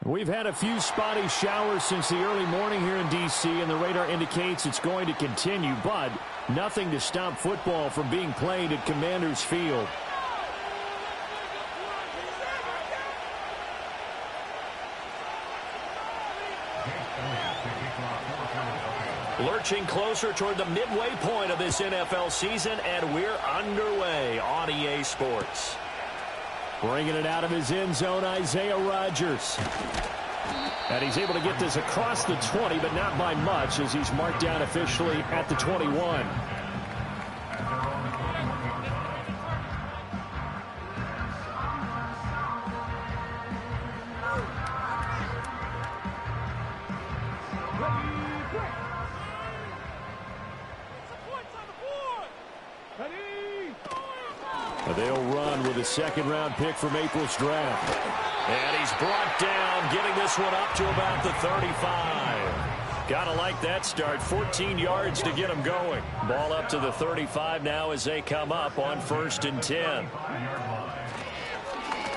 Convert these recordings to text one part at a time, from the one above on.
We've had a few spotty showers since the early morning here in D.C., and the radar indicates it's going to continue, but nothing to stop football from being played at Commanders Field. Lurching closer toward the midway point of this NFL season, and we're underway on EA Sports. Bringing it out of his end zone, Isaiah Rodgers. And he's able to get this across the 20, but not by much, as he's marked down officially at the 21. They'll run with a second-round pick from April's draft. And he's brought down, getting this one up to about the 35. Gotta like that start. 14 yards to get him going. Ball up to the 35 now as they come up on 1st and 10.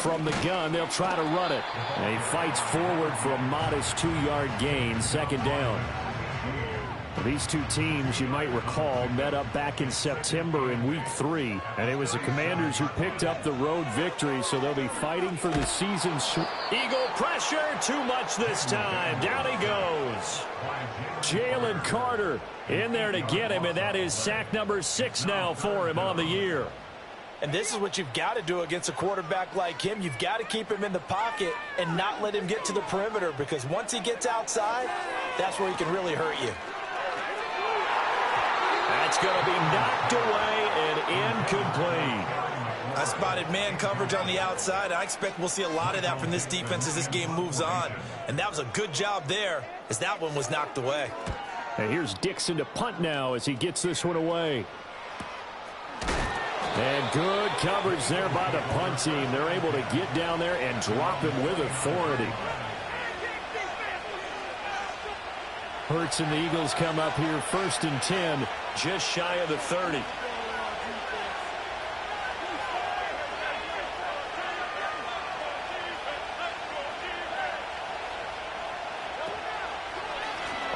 From the gun, they'll try to run it. And he fights forward for a modest 2-yard gain, 2nd down. These two teams, you might recall, met up back in September in Week 3, and it was the Commanders who picked up the road victory, so they'll be fighting for the season's Eagle pressure. Too much this time. Down he goes. Jalen Carter in there to get him, and that is sack number 6 now for him on the year. And this is what you've got to do against a quarterback like him. You've got to keep him in the pocket and not let him get to the perimeter, because once he gets outside, that's where he can really hurt you. That's going to be knocked away and incomplete. I spotted man coverage on the outside. I expect we'll see a lot of that from this defense as this game moves on. And that was a good job there, as that one was knocked away. And here's Dixon to punt now as he gets this one away. And good coverage there by the punt team. They're able to get down there and drop him with authority. Hurts and the Eagles come up here 1st and 10, just shy of the 30.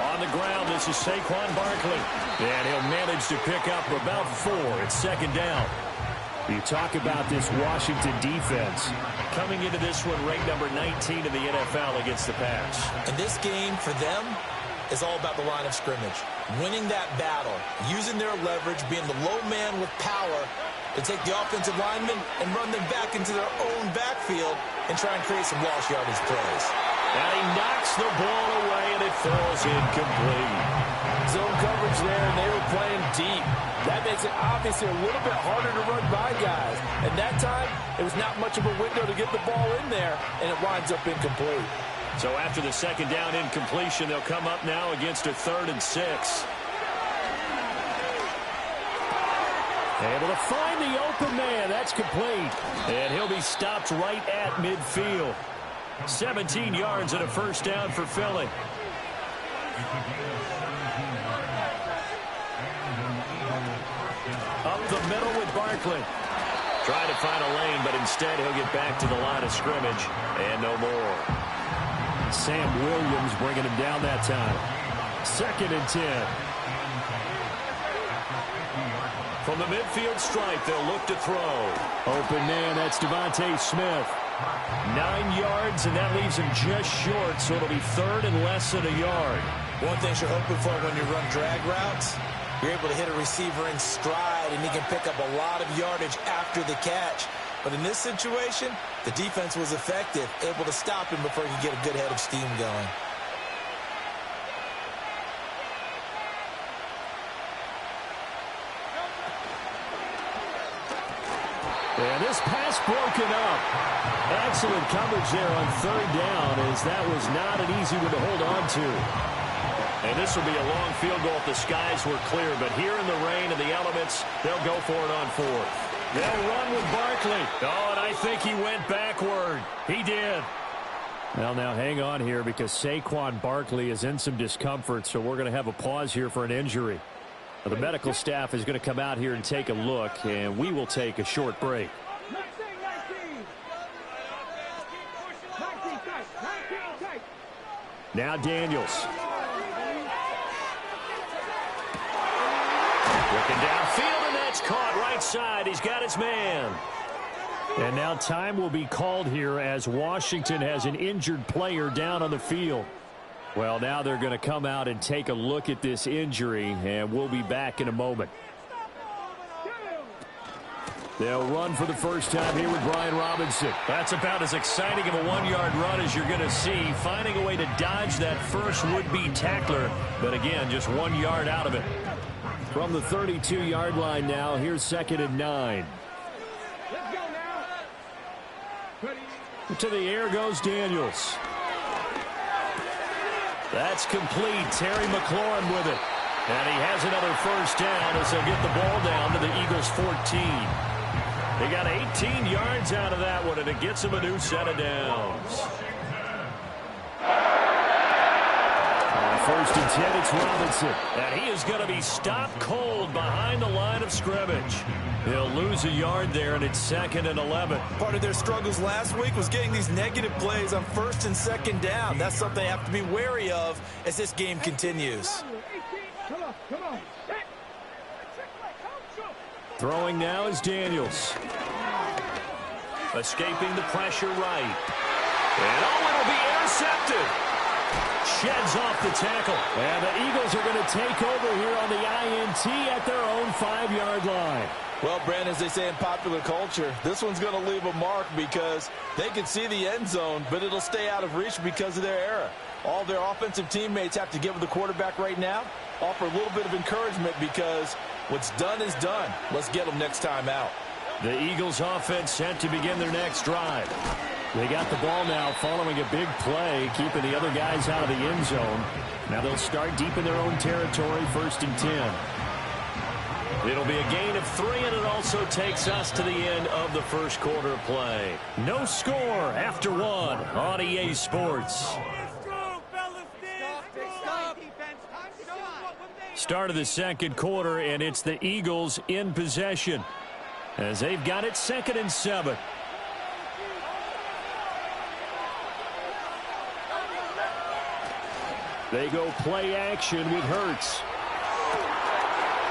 On the ground, this is Saquon Barkley. And he'll manage to pick up about 4. It's 2nd down. You talk about this Washington defense. Coming into this one, ranked number 19 in the NFL against the pass. And this game for them is all about the line of scrimmage. Winning that battle, using their leverage, being the low man with power to take the offensive linemen and run them back into their own backfield and try and create some lost yardage plays. And he knocks the ball away, and it falls incomplete. Zone coverage there, and they were playing deep. That makes it obviously a little bit harder to run by guys. And that time, it was not much of a window to get the ball in there, and it winds up incomplete. So after the 2nd down incompletion, they'll come up now against a 3rd and 6. Able to find the open man. That's complete. And he'll be stopped right at midfield. 17 yards and a 1st down for Philly. Up the middle with Barkley. Trying to find a lane, but instead he'll get back to the line of scrimmage. And no more. Sam Williams bringing him down that time. 2nd and 10. From the midfield stripe, they'll look to throw. Open man, that's Devontae Smith. 9 yards, and that leaves him just short, so it'll be 3rd and less than a yard. One thing you're hoping for when you run drag routes, you're able to hit a receiver in stride, and he can pick up a lot of yardage after the catch. But in this situation, the defense was effective, able to stop him before he could get a good head of steam going. And this pass broken up. Excellent coverage there on 3rd down, as that was not an easy one to hold on to. And this will be a long field goal if the skies were clear, but here in the rain and the elements, they'll go for it on 4th. They'll run with Barkley. Oh, and I think he went backward. He did. Well, now hang on here, because Saquon Barkley is in some discomfort, so we're going to have a pause here for an injury. The medical staff is going to come out here and take a look, and we will take a short break. Now Daniels. Looking downfield, and that's caught right side. He's got his man. And now time will be called here as Washington has an injured player down on the field. Well, now they're going to come out and take a look at this injury, and we'll be back in a moment. They'll run for the first time here with Brian Robinson. That's about as exciting of a one-yard run as you're going to see, finding a way to dodge that first would-be tackler, but again, just 1 yard out of it. From the 32-yard line now, here's 2nd and 9. To the air goes Daniels. That's complete. Terry McLaurin with it. And he has another first down as they'll get the ball down to the Eagles' 14. They got 18 yards out of that one, and it gets them a new set of downs. First and 10, it's Robinson. And he is going to be stopped cold behind the line of scrimmage. He'll lose a yard there, and it's 2nd and 11. Part of their struggles last week was getting these negative plays on 1st and 2nd down. That's something they have to be wary of as this game continues. Throwing now is Daniels. Escaping the pressure right. And it'll be intercepted. Sheds off the tackle. And the Eagles are going to take over here on the INT at their own 5-yard line. Well, Brandon, as they say in popular culture, this one's going to leave a mark because they can see the end zone, but it'll stay out of reach because of their error. All their offensive teammates have to get with the quarterback right now, offer a little bit of encouragement because what's done is done. Let's get them next time out. The Eagles offense set to begin their next drive. They got the ball now following a big play, keeping the other guys out of the end zone. Now they'll start deep in their own territory, 1st and 10. It'll be a gain of 3, and it also takes us to the end of the first quarter of play. No score after 1 on EA Sports. Start of the second quarter, and it's the Eagles in possession as they've got it 2nd and 7. They go play action with Hurts.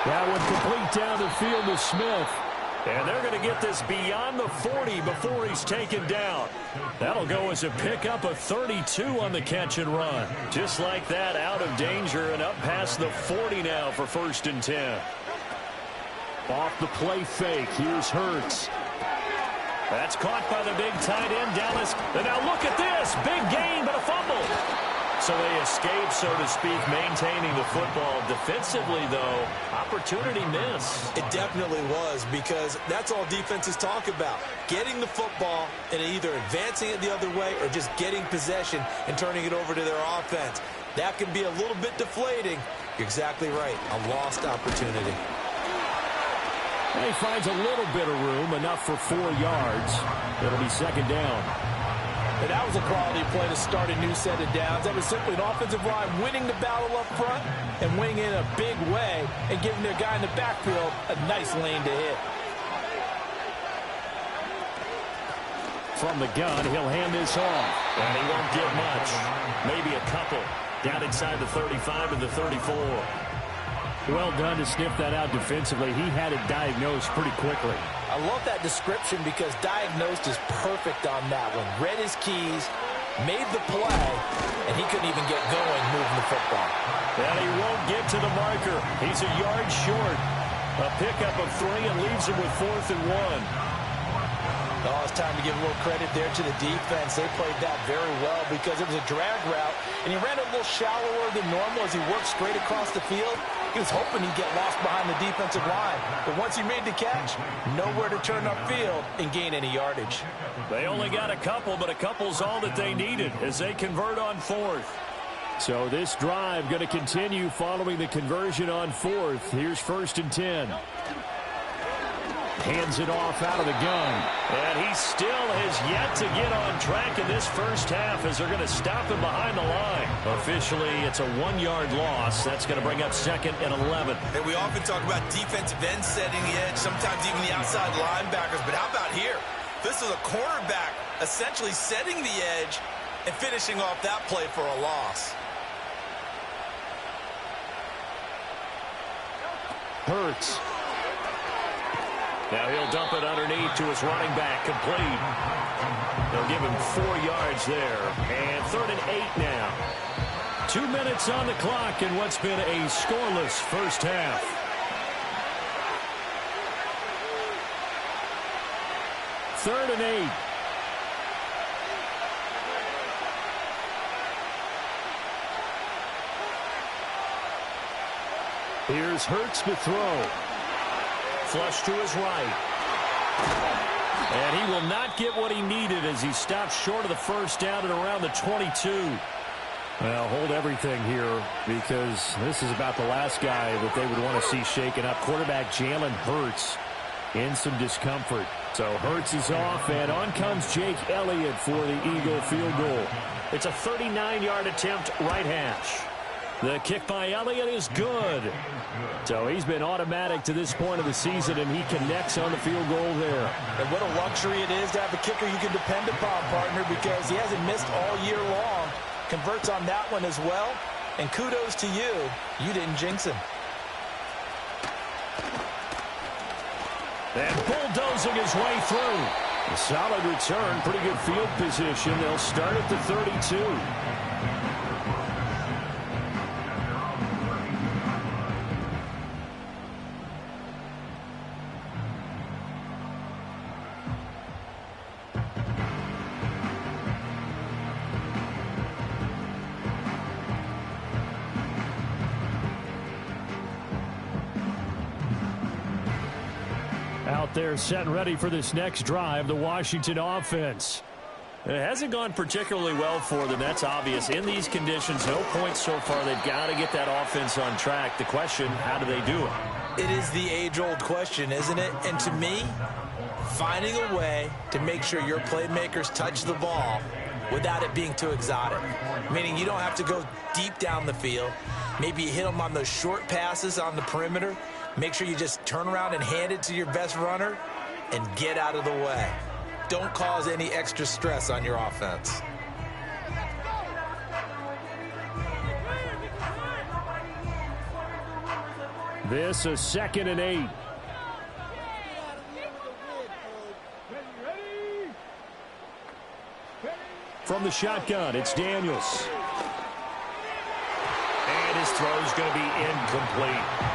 That one complete down the field to Smith. And they're going to get this beyond the 40 before he's taken down. That'll go as a pickup of 32 on the catch and run. Just like that, out of danger and up past the 40 now for 1st and 10. Off the play fake, here's Hurts. That's caught by the big tight end, Dallas. And now look at this, big gain, but a fumble. So they escape, so to speak, maintaining the football. Defensively, though, opportunity miss. It definitely was, because that's all defenses talk about. Getting the football and either advancing it the other way or just getting possession and turning it over to their offense. That can be a little bit deflating. You're exactly right. A lost opportunity. And he finds a little bit of room, enough for 4 yards. It'll be 2nd down. And that was a quality play to start a new set of downs. That was simply an offensive line winning the battle up front and winning in a big way and giving their guy in the backfield a nice lane to hit. From the gun, he'll hand this off. And he won't get much. Maybe a couple. Down inside the 35 and the 34. Well done to sniff that out defensively. He had it diagnosed pretty quickly. I love that description because diagnosed is perfect on that one. Read his keys, made the play, and he couldn't even get going moving the football. And he won't get to the marker. He's a yard short. A pickup of 3 and leaves him with 4th and 1. Oh, it's time to give a little credit there to the defense. They played that very well because it was a drag route, and he ran a little shallower than normal as he worked straight across the field. He was hoping he'd get lost behind the defensive line. But once he made the catch, nowhere to turn upfield and gain any yardage. They only got a couple, but a couple's all that they needed as they convert on 4th. So this drive going to continue following the conversion on 4th. Here's 1st and 10. Hands it off out of the gun. And he still has yet to get on track in this first half as they're going to stop him behind the line. Officially, it's a 1-yard loss. That's going to bring up 2nd and 11. And we often talk about defensive ends setting the edge, sometimes even the outside linebackers. But how about here? This is a cornerback essentially setting the edge and finishing off that play for a loss. Hurts. Now he'll dump it underneath to his running back, complete. They'll give him 4 yards there. And 3rd and 8 now. 2 minutes on the clock in what's been a scoreless first half. Third and 8. Here's Hurts to throw. Flush to his right. And he will not get what he needed as he stops short of the first down at around the 22. Well, hold everything here because this is about the last guy that they would want to see shaken up. Quarterback Jalen Hurts in some discomfort. So Hurts is off, and on comes Jake Elliott for the Eagle field goal. It's a 39-yard attempt, right hash. The kick by Elliott is good. So he's been automatic to this point of the season, and he connects on the field goal there. And what a luxury it is to have a kicker you can depend upon, partner, because he hasn't missed all year long. Converts on that one as well. And kudos to you. You didn't jinx him. And bulldozing his way through. A solid return, pretty good field position. They'll start at the 32. Out there set and ready for this next drive, the Washington offense. It hasn't gone particularly well for them. That's obvious. In these conditions, no points so far. They've got to get that offense on track. The question, how do they do it? It is the age-old question, isn't it? And to me, finding a way to make sure your playmakers touch the ball without it being too exotic. Meaning you don't have to go deep down the field. Maybe you hit them on those short passes on the perimeter. Make sure you just turn around and hand it to your best runner and get out of the way. Don't cause any extra stress on your offense. This is 2nd and 8. From the shotgun, it's Daniels. And his throw's going to be incomplete.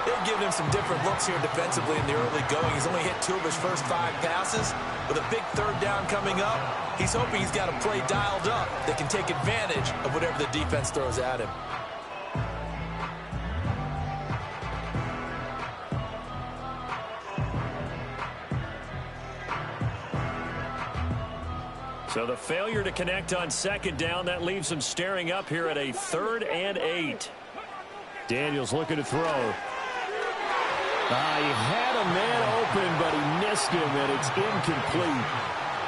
They've given him some different looks here defensively in the early going. He's only hit 2 of his first 5 passes. With a big 3rd down coming up, he's hoping he's got a play dialed up that can take advantage of whatever the defense throws at him. So the failure to connect on 2nd down, that leaves him staring up here at a 3rd and 8. Daniels looking to throw. He had a man open, but he missed him, and it's incomplete.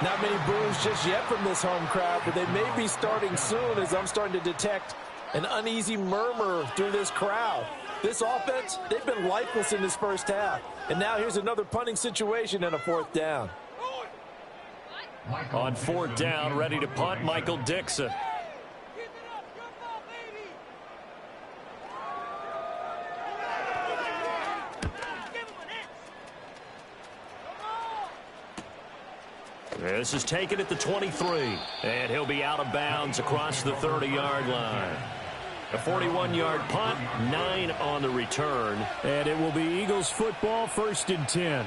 Not many boos just yet from this home crowd, but they may be starting soon as I'm starting to detect an uneasy murmur through this crowd. This offense, they've been lifeless in this first half. And now here's another punting situation and a 4th down. On 4th down, ready to punt, Michael Dixon. This is taken at the 23. And he'll be out of bounds across the 30-yard line. A 41-yard punt, 9 on the return. And it will be Eagles football, 1st and 10.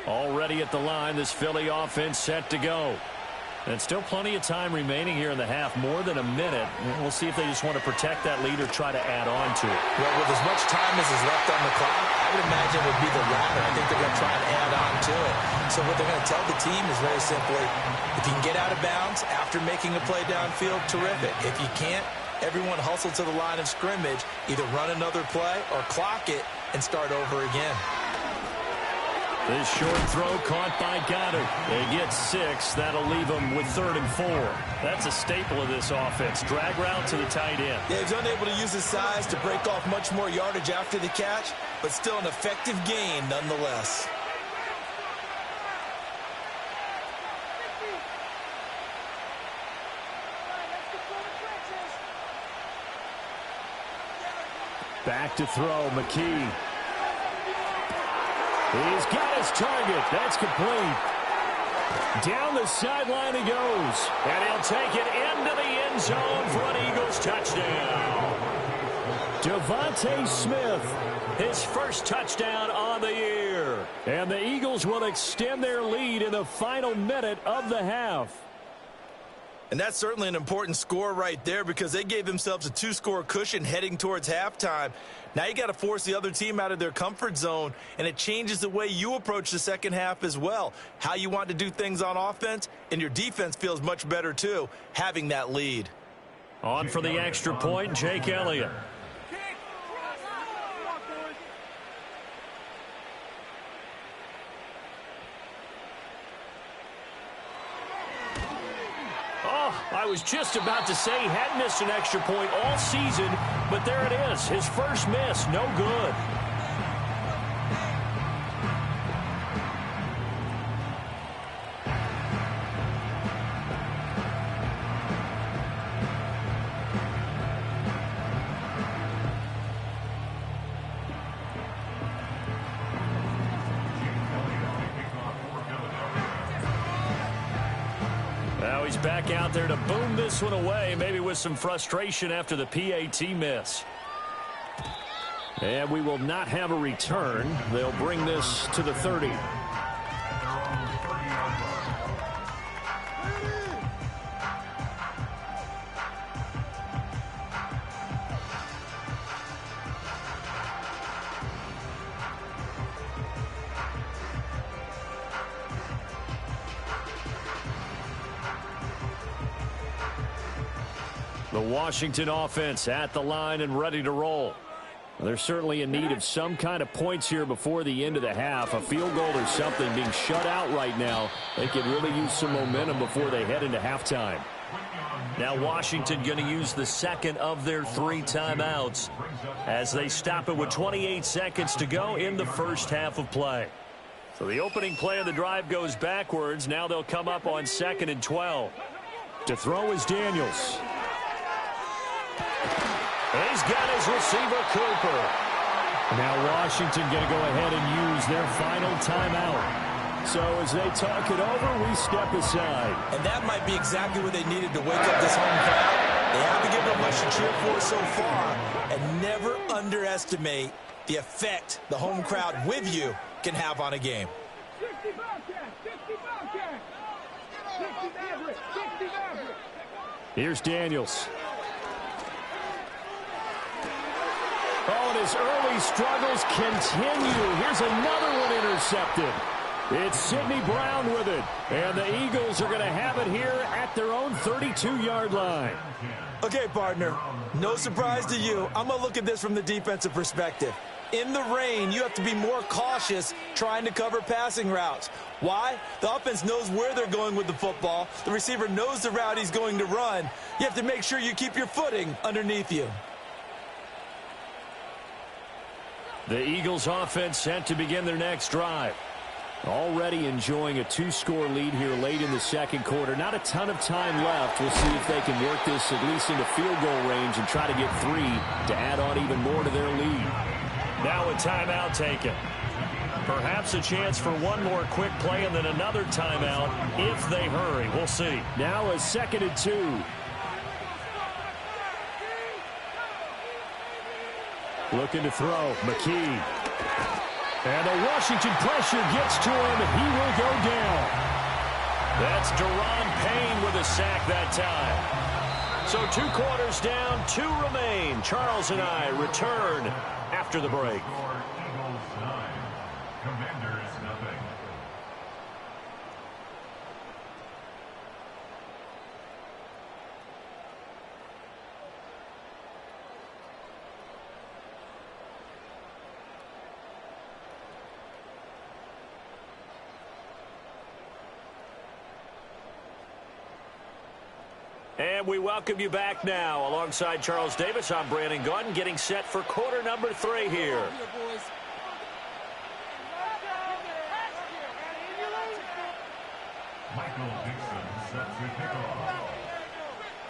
Already at the line, this Philly offense set to go. And still plenty of time remaining here in the half, more than a minute. We'll see if they just want to protect that lead or try to add on to it. Well, with as much time as is left on the clock, I would imagine it would be the latter. I think they're going to try and add on to it. So what they're going to tell the team is very simply, if you can get out of bounds after making a play downfield, terrific. If you can't, everyone hustle to the line of scrimmage, either run another play or clock it and start over again. This short throw caught by Goddard. They get 6. That'll leave them with 3rd and 4. That's a staple of this offense. Drag route to the tight end. Yeah, he's unable to use his size to break off much more yardage after the catch, but still an effective gain nonetheless. Back to throw, McKee. He's got his target. That's complete. Down the sideline he goes. And he'll take it into the end zone for an Eagles touchdown. Devontae Smith, his first touchdown on the year. And the Eagles will extend their lead in the final minute of the half. And that's certainly an important score right there because they gave themselves a 2-score cushion heading towards halftime. Now you got to force the other team out of their comfort zone, and it changes the way you approach the second half as well. How you want to do things on offense, and your defense feels much better too, having that lead. On for the extra point, Jake Elliott. I was just about to say he hadn't missed an extra point all season, but there it is. His first miss, no good. He's back out there to boom this one away, maybe with some frustration after the PAT miss. And we will not have a return. They'll bring this to the 30. The Washington offense at the line and ready to roll. They're certainly in need of some kind of points here before the end of the half. A field goal or something being shut out right now. They could really use some momentum before they head into halftime. Now Washington going to use the second of their 3 timeouts as they stop it with 28 seconds to go in the first half of play. So the opening play of the drive goes backwards. Now they'll come up on 2nd and 12. To throw is Daniels. He's got his receiver, Cooper. Now Washington going to go ahead and use their final timeout. So as they talk it over, we step aside. And that might be exactly what they needed to wake up this home crowd. They haven't given them much to cheer for so far. And never underestimate the effect the home crowd with you can have on a game. Here's Daniels. Oh, and his early struggles continue. Here's another one intercepted. It's Sidney Brown with it. And the Eagles are going to have it here at their own 32-yard line. Okay, partner, no surprise to you. I'm going to look at this from the defensive perspective. In the rain, you have to be more cautious trying to cover passing routes. Why? The offense knows where they're going with the football. The receiver knows the route he's going to run. You have to make sure you keep your footing underneath you. The Eagles offense set to begin their next drive. Already enjoying a 2-score lead here late in the second quarter. Not a ton of time left. We'll see if they can work this at least into field goal range and try to get 3 to add on even more to their lead. Now a timeout taken. Perhaps a chance for one more quick play and then another timeout if they hurry. We'll see. Now a 2nd and 2. Looking to throw, McKee. And the Washington pressure gets to him. He will go down. That's Daron Payne with a sack that time. So 2 quarters down, 2 remain. Charles and I return after the break. And we welcome you back now. Alongside Charles Davis, I'm Brandon Gaudin, getting set for quarter number 3 here.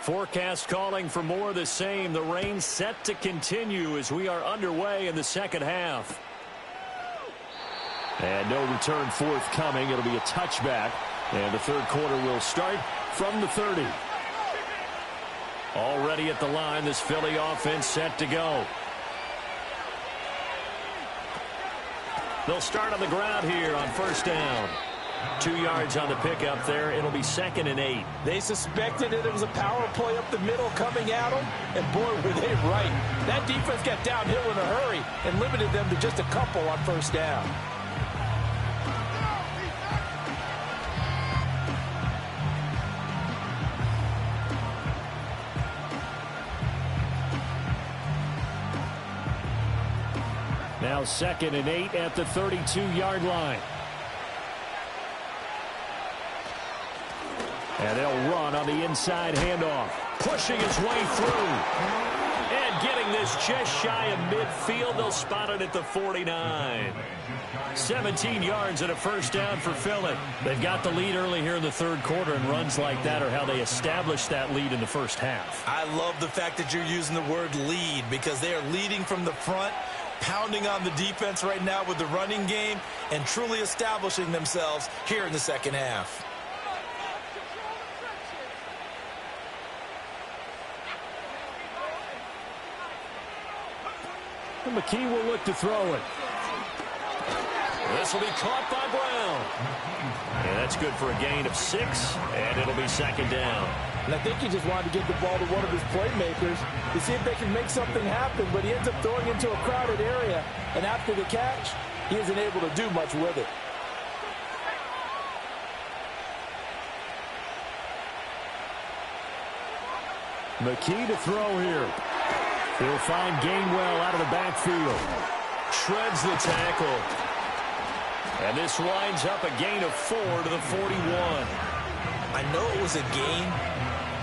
Forecast calling for more of the same. The rain set to continue as we are underway in the second half. And no return forthcoming. It'll be a touchback. And the third quarter will start from the 30. Already at the line, this Philly offense set to go. They'll start on the ground here on first down. 2 yards on the pickup there. It'll be 2nd and 8. They suspected that it was a power play up the middle coming at them, and boy, were they right. That defense got downhill in a hurry and limited them to just a couple on first down. Now 2nd and 8 at the 32-yard line. And they'll run on the inside handoff. Pushing his way through. And getting this just shy of midfield. They'll spot it at the 49. 17 yards and a first down for Philly. They've got the lead early here in the third quarter, and runs like that are how they establish that lead in the first half. I love the fact that you're using the word lead, because they are leading from the front, pounding on the defense right now with the running game, and truly establishing themselves here in the second half. And McKee will look to throw it. This will be caught by Brown. And that's good for a gain of 6, and it'll be 2nd down. And I think he just wanted to get the ball to one of his playmakers to see if they can make something happen, but he ends up throwing into a crowded area, and after the catch, he isn't able to do much with it. McKee to throw here. He'll find Gainwell out of the backfield. Shreds the tackle. And this winds up a gain of 4 to the 41. I know it was a gain,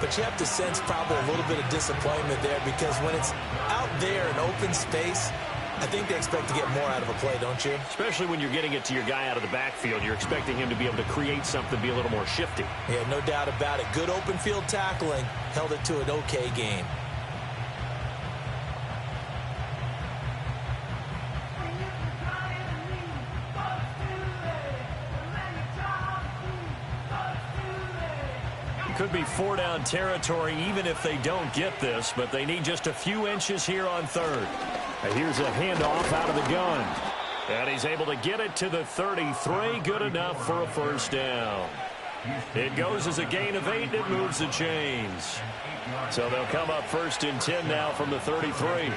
but you have to sense probably a little bit of disappointment there, because when it's out there in open space, I think they expect to get more out of a play, don't you? Especially when you're getting it to your guy out of the backfield. You're expecting him to be able to create something, be a little more shifty. Yeah, no doubt about it. Good open field tackling held it to an okay game. Could be 4-down territory even if they don't get this, but they need just a few inches here on third. And here's a handoff out of the gun. And he's able to get it to the 33. Good enough for a first down. It goes as a gain of 8. It moves the chains. So they'll come up 1st and 10 now from the 33.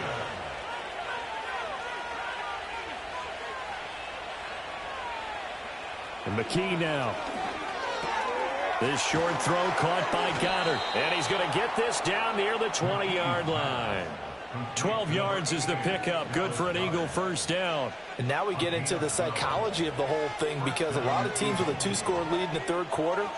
And McKee now. This short throw caught by Goddard. And he's going to get this down near the 20-yard line. 12 yards is the pickup. Good for an Eagle first down. And now we get into the psychology of the whole thing, because a lot of teams with a 2-score lead in the third quarter,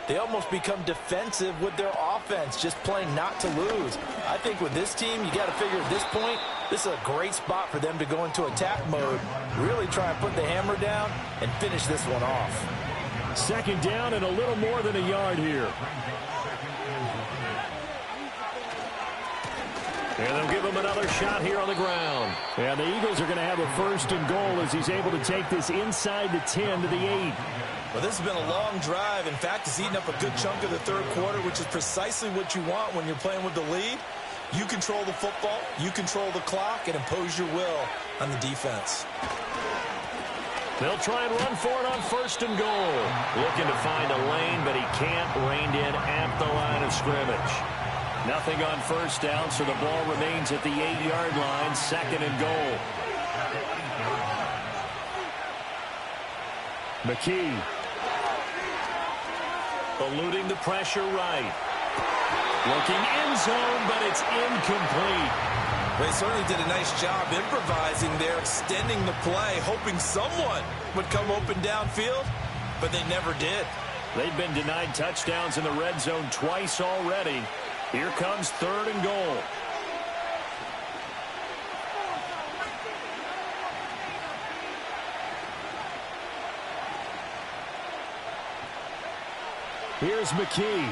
they almost become defensive with their offense, just playing not to lose. I think with this team, you got to figure at this point, this is a great spot for them to go into attack mode, really try and put the hammer down and finish this one off. 2nd down and a little more than a yard here. And they'll give him another shot here on the ground. And the Eagles are going to have a 1st and goal as he's able to take this inside the 10 to the 8. Well, this has been a long drive. In fact, it's eaten up a good chunk of the third quarter, which is precisely what you want when you're playing with the lead. You control the football, you control the clock, and impose your will on the defense. They'll try and run for it on 1st and goal. Looking to find a lane, but he can't. Reined in at the line of scrimmage. Nothing on 1st down, so the ball remains at the 8-yard line. 2nd and goal. McKee. Eluding the pressure right. Looking end zone, but it's incomplete. They certainly did a nice job improvising there, extending the play, hoping someone would come open downfield, but they never did. They've been denied touchdowns in the red zone twice already. Here comes 3rd and goal. Here's McKee.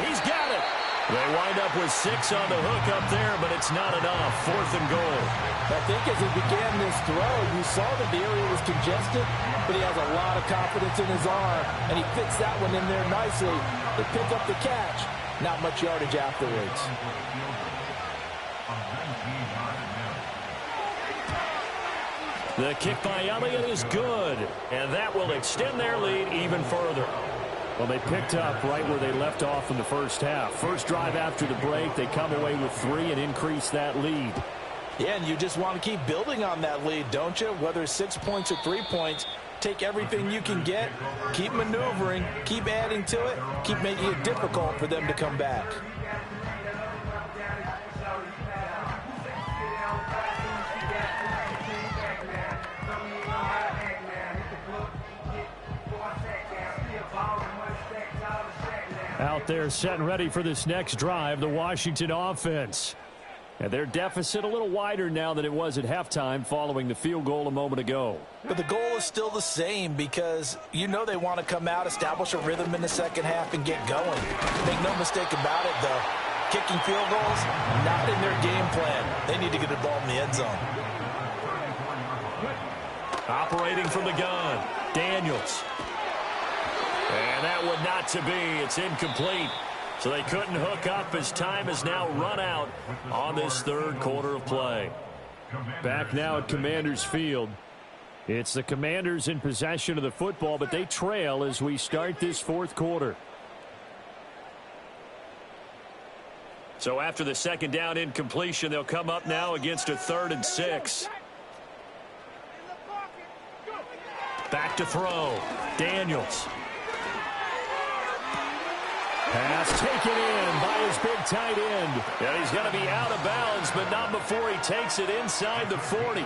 He's got it. They wind up with 6 on the hook up there, but it's not enough. 4th and goal. I think as he began this throw, you saw that the area was congested, but he has a lot of confidence in his arm, and he fits that one in there nicely. They pick up the catch. Not much yardage afterwards. The kick by Elliott is good, and that will extend their lead even further. Well, they picked up right where they left off in the first half. First drive after the break, they come away with 3 and increase that lead. Yeah, and you just want to keep building on that lead, don't you? Whether it's 6 points or 3 points, take everything you can get, keep maneuvering, keep adding to it, keep making it difficult for them to come back. Out there set and ready for this next drive, the Washington offense. And their deficit a little wider now than it was at halftime following the field goal a moment ago. But the goal is still the same because you know they want to come out, establish a rhythm in the second half, and get going. Make no mistake about it, though. Kicking field goals, not in their game plan. They need to get the ball in the end zone. Operating from the gun, Daniels. And that one not to be. It's incomplete. So they couldn't hook up as time has now run out on this 3rd quarter of play. Back now at Commanders Field. It's the Commanders in possession of the football, but they trail as we start this 4th quarter. So after the 2nd down incompletion, they'll come up now against a 3rd and 6. Back to throw. Daniels. Pass taken in by his big tight end. And he's going to be out of bounds, but not before he takes it inside the 40.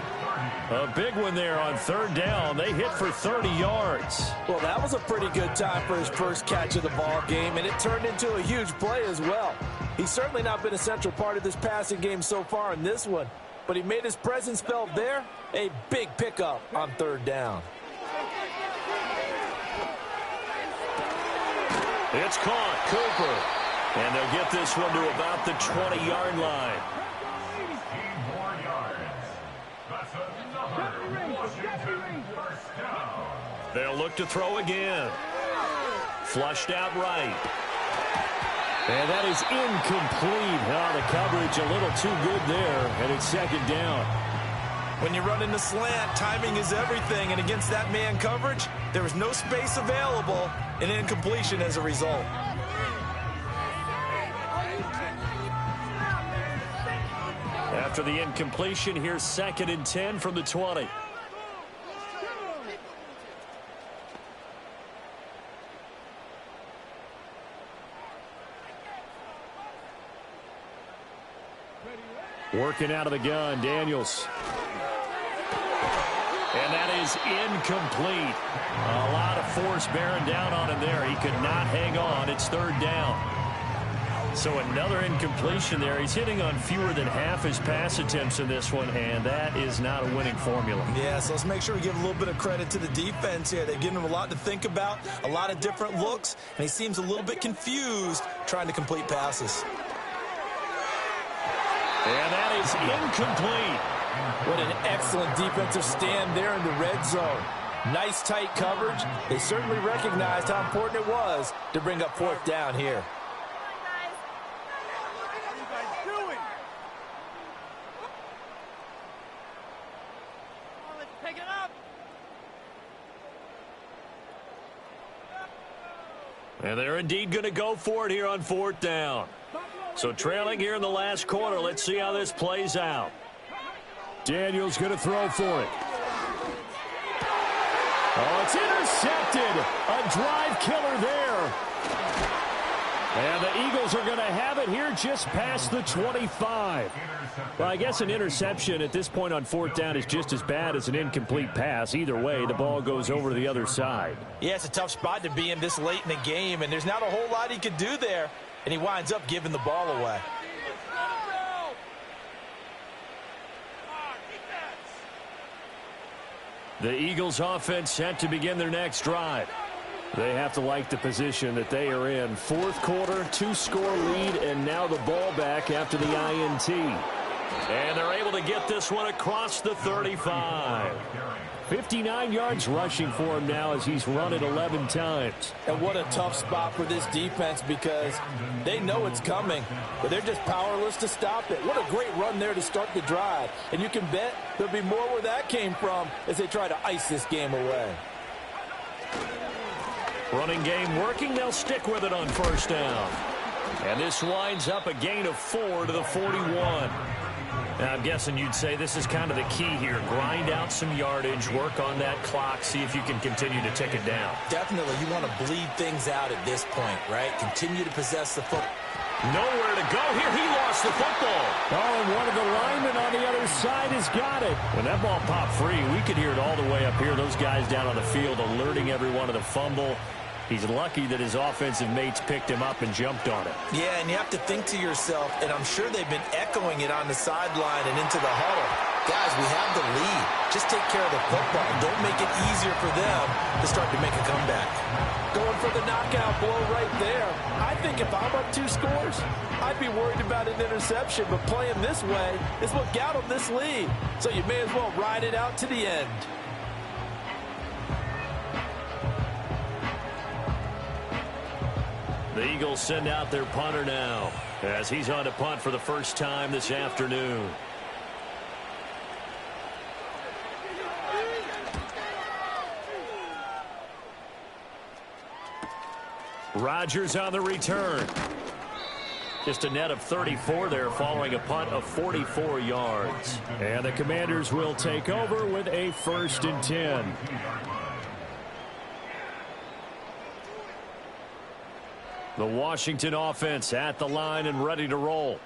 A big one there on 3rd down. They hit for 30 yards. Well, that was a pretty good time for his first catch of the ball game, and it turned into a huge play as well. He's certainly not been a central part of this passing game so far in this one, but he made his presence felt there. A big pickup on 3rd down. It's caught, Cooper. And they'll get this one to about the 20-yard line. They'll look to throw again. Flushed out right. And that is incomplete. Oh, the coverage a little too good there, and it's 2nd down. When you run into slant, timing is everything, and against that man coverage, there was no space available, and incompletion as a result. After the incompletion, here's 2nd and 10 from the 20. Working out of the gun, Daniels. And that is incomplete. A lot of force bearing down on him there. He could not hang on. It's 3rd down. So another incompletion there. He's hitting on fewer than half his pass attempts in this one, and that is not a winning formula. Yeah, so let's make sure we give a little bit of credit to the defense here. They've given him a lot to think about, a lot of different looks, and he seems a little bit confused trying to complete passes. And that is incomplete. What an excellent defensive stand there in the red zone. Nice tight coverage. They certainly recognized how important it was to bring up 4th down here. And they're indeed going to go for it here on 4th down. So trailing here in the last quarter, let's see how this plays out. Daniels going to throw for it. Oh, it's intercepted. A drive killer there. And the Eagles are going to have it here just past the 25. Well, I guess an interception at this point on fourth down is just as bad as an incomplete pass. Either way, the ball goes over to the other side. Yeah, it's a tough spot to be in this late in the game, and there's not a whole lot he could do there, and he winds up giving the ball away. The Eagles offense set to begin their next drive. They have to like the position that they are in. Fourth quarter, 2-score lead, and now the ball back after the INT. And they're able to get this one across the 35. 59 yards rushing for him now as he's run it 11 times. And what a tough spot for this defense because they know it's coming, but they're just powerless to stop it. What a great run there to start the drive. And you can bet there'll be more where that came from as they try to ice this game away. Running game working. They'll stick with it on first down. And this winds up a gain of 4 to the 41. Now, I'm guessing you'd say this is kind of the key here. Grind out some yardage, work on that clock, see if you can continue to tick it down. Definitely. You want to bleed things out at this point, right? Continue to possess the football. Nowhere to go here. He lost the football. Oh, and one of the linemen on the other side has got it. When that ball popped free, we could hear it all the way up here. Those guys down on the field alerting everyone of the fumble. He's lucky that his offensive mates picked him up and jumped on it. Yeah, and you have to think to yourself, and I'm sure they've been echoing it on the sideline and into the huddle. Guys, we have the lead. Just take care of the football. Don't make it easier for them to start to make a comeback. Going for the knockout blow right there. I think if I'm up 2 scores, I'd be worried about an interception, but playing this way is what got them this lead. So you may as well ride it out to the end. The Eagles send out their punter now as he's on to punt for the first time this afternoon. Rodgers on the return. Just a net of 34 there following a punt of 44 yards. And the Commanders will take over with a 1st and 10. The Washington offense at the line and ready to roll.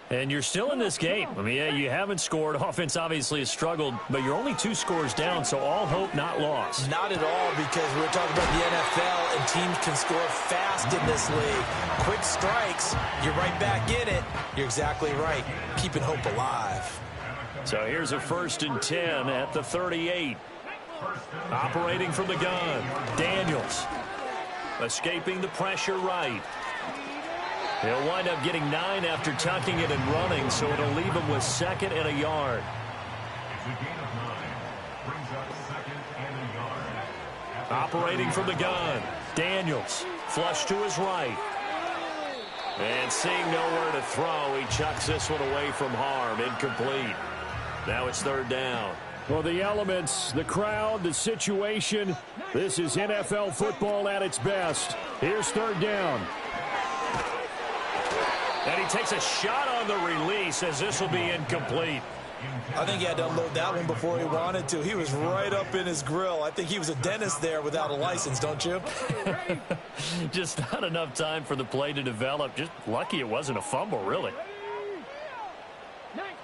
And you're still in this game. I mean, yeah, you haven't scored. Offense obviously has struggled, but you're only 2 scores down, so all hope not lost. Not at all, because we're talking about the NFL, and teams can score fast in this league. Quick strikes, you're right back in it. You're exactly right. Keeping hope alive. So here's a 1st and 10 at the 38. Operating from the gun, Daniels. Escaping the pressure right. He'll wind up getting 9 after tucking it and running, so it'll leave him with 2nd and a yard. Operating from the gun, Daniels. Flush to his right. And seeing nowhere to throw, he chucks this one away from harm. Incomplete. Now it's 3rd down. Well, the elements, the crowd, the situation, this is NFL football at its best. Here's 3rd down. And he takes a shot on the release as this will be incomplete. I think he had to unload that one before he wanted to. He was right up in his grill. I think he was a dentist there without a license, don't you? Just not enough time for the play to develop. Just lucky it wasn't a fumble, really.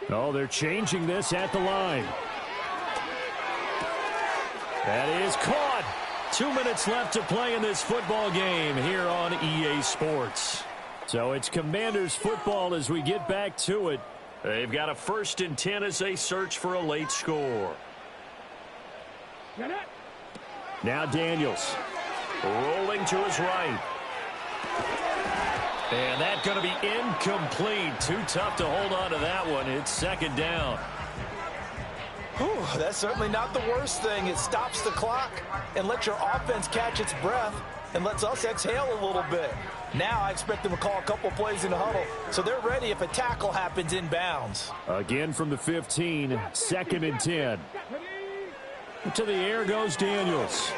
Oh, they're changing this at the line. That is caught. 2 minutes left to play in this football game here on EA Sports. So it's Commanders football as we get back to it. They've got a 1st and 10 as they search for a late score. Now Daniels rolling to his right. And that's going to be incomplete. Too tough to hold on to that one. It's 2nd down. Whew, that's certainly not the worst thing. It stops the clock and lets your offense catch its breath and lets us exhale a little bit. Now I expect them to call a couple plays in the huddle, so they're ready if a tackle happens inbounds. Again from the 15, 2nd and 10. To the air goes Daniels.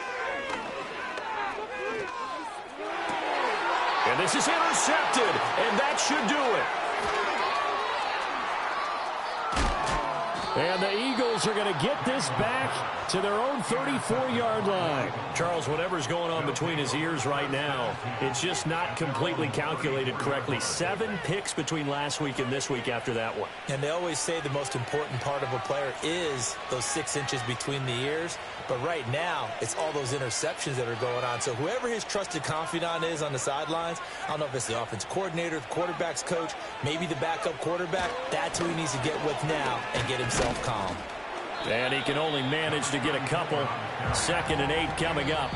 And this is intercepted, and that should do it. And the Eagles are going to get this back to their own 34-yard line. Charles, whatever's going on between his ears right now, it's just not completely calculated correctly. 7 picks between last week and this week after that one. And they always say the most important part of a player is those 6 inches between the ears. But right now, it's all those interceptions that are going on. So whoever his trusted confidant is on the sidelines, I don't know if it's the offensive coordinator, the quarterback's coach, maybe the backup quarterback, that's who he needs to get with now and get himself calm. And he can only manage to get a couple. 2nd and 8 coming up.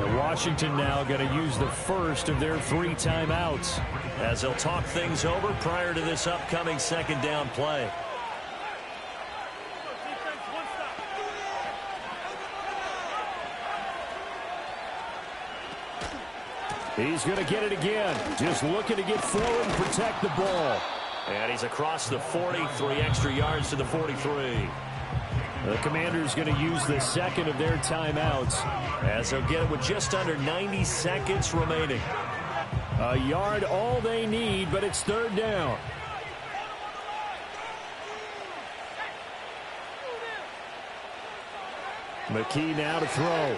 And Washington now going to use the first of their 3 timeouts as they'll talk things over prior to this upcoming 2nd down play. He's going to get it again. Just looking to get forward and protect the ball. And he's across the 40, 3 extra yards to the 43. The Commanders going to use the 2nd of their timeouts as they'll get it with just under 90 seconds remaining. A yard all they need, but it's 3rd down. McKee now to throw.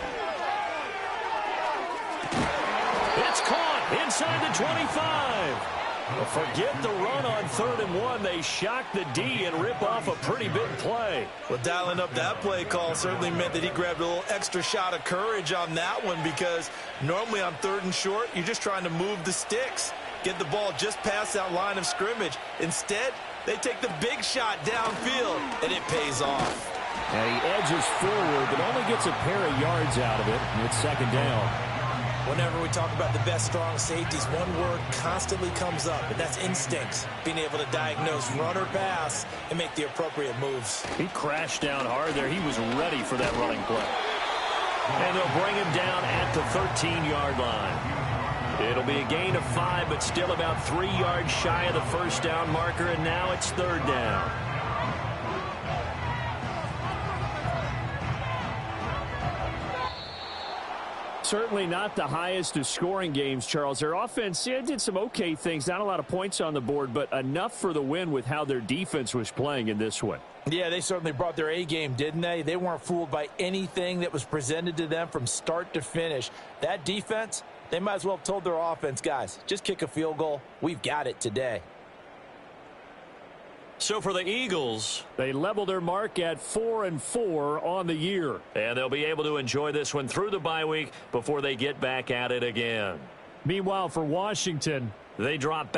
It's caught inside the 25. Forget the run on 3rd and 1. They shock the D and rip off a pretty big play. Well, dialing up that play call certainly meant that he grabbed a little extra shot of courage on that one, because normally on 3rd and short, you're just trying to move the sticks, get the ball just past that line of scrimmage. Instead, they take the big shot downfield, and it pays off. And he edges forward, but only gets a pair of yards out of it. It's 2nd down. Whenever we talk about the best strong safeties, one word constantly comes up, and that's instincts. Being able to diagnose run or pass and make the appropriate moves. He crashed down hard there. He was ready for that running play. And they'll bring him down at the 13-yard line. It'll be a gain of 5, but still about 3 yards shy of the 1st down marker, and now it's 3rd down. Certainly not the highest of scoring games, Charles. Their offense did some okay things. Not a lot of points on the board, but enough for the win with how their defense was playing in this one. Yeah, they certainly brought their A game, didn't they? They weren't fooled by anything that was presented to them from start to finish. That defense, they might as well have told their offense, guys, just kick a field goal. We've got it today. So for the Eagles, they level their mark at 4-4 on the year. And they'll be able to enjoy this one through the bye week before they get back at it again. Meanwhile, for Washington, they drop back.